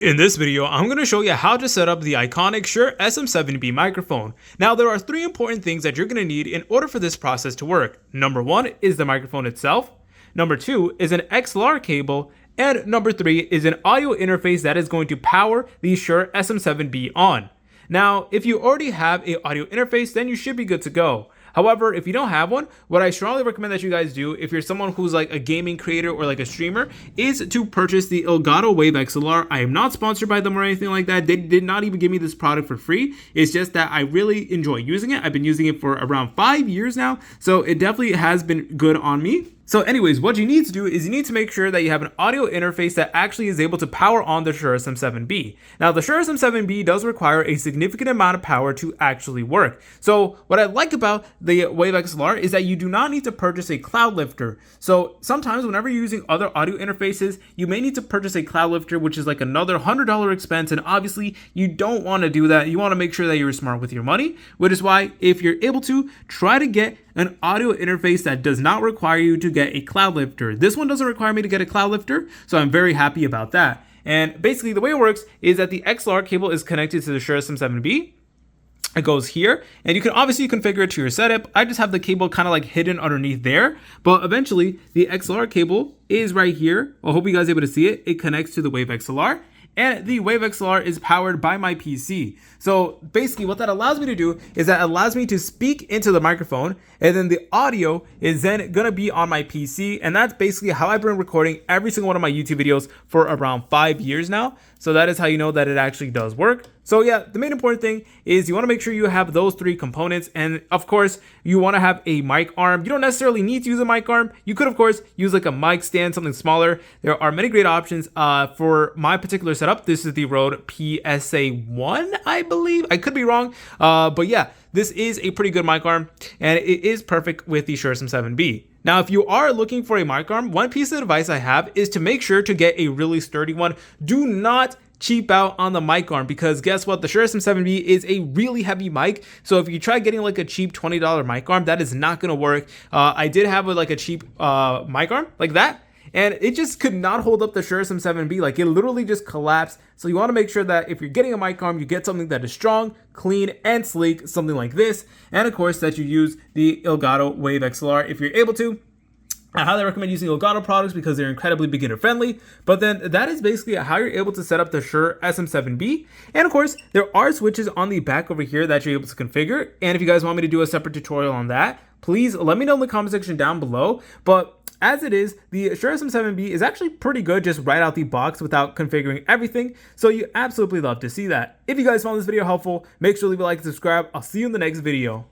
In this video, I'm going to show you how to set up the iconic Shure SM7B microphone. Now, there are three important things that you're going to need in order for this process to work. Number one is the microphone itself. Number two is an XLR cable. And number three is an audio interface that is going to power the Shure SM7B on. Now, if you already have an audio interface, then you should be good to go. However, if you don't have one, what I strongly recommend that you guys do, if you're someone who's like a gaming creator or like a streamer, is to purchase the Elgato Wave XLR. I am not sponsored by them or anything like that. They did not even give me this product for free. It's just that I really enjoy using it. I've been using it for around 5 years now, so it definitely has been good on me. So anyways, what you need to do is you need to make sure that you have an audio interface that actually is able to power on the Shure SM7B. Now, the Shure SM7B does require a significant amount of power to actually work. So what I like about the Wave XLR is that you do not need to purchase a cloud lifter. So sometimes whenever you're using other audio interfaces, you may need to purchase a cloud lifter, which is like another $100 expense. And obviously you don't want to do that. You want to make sure that you're smart with your money, which is why if you're able to, try to get an audio interface that does not require you to get a cloud lifter. This one doesn't require me to get a cloud lifter, so I'm very happy about that. And basically the way it works is that the XLR cable is connected to the Shure SM7B. It goes here, and you can obviously configure it to your setup. I just have the cable kind of like hidden underneath there, but eventually the XLR cable is right here. I hope you guys are able to see it. It connects to the Wave XLR. And the Wave XLR is powered by my PC. So basically what that allows me to do is that it allows me to speak into the microphone, and then the audio is then gonna be on my PC. And that's basically how I've been recording every single one of my YouTube videos for around 5 years now. So that is how you know that it actually does work. So yeah, the main important thing is you want to make sure you have those three components. And of course, you want to have a mic arm. You don't necessarily need to use a mic arm. You could, of course, use like a mic stand, something smaller. There are many great options. For my particular setup, this is the Rode PSA1, I believe. I could be wrong. But yeah, this is a pretty good mic arm, and it is perfect with the Shure SM7B. Now, if you are looking for a mic arm, one piece of advice I have is to make sure to get a really sturdy one. Do not cheap out on the mic arm, because guess what? The Shure SM7B is a really heavy mic. So if you try getting like a cheap $20 mic arm, that is not going to work. I did have like a cheap mic arm like that, and it just could not hold up the Shure SM7B. Like, it literally just collapsed. So you want to make sure that if you're getting a mic arm, you get something that is strong, clean, and sleek, something like this. And of course, that you use the Elgato Wave XLR if you're able to. I highly recommend using Elgato products because they're incredibly beginner friendly. But then that is basically how you're able to set up the Shure SM7B. And of course, there are switches on the back over here that you're able to configure. And if you guys want me to do a separate tutorial on that, please let me know in the comment section down below. But as it is, the Shure SM7B is actually pretty good just right out the box without configuring everything. So you absolutely love to see that. If you guys found this video helpful, make sure to leave a like and subscribe. I'll see you in the next video.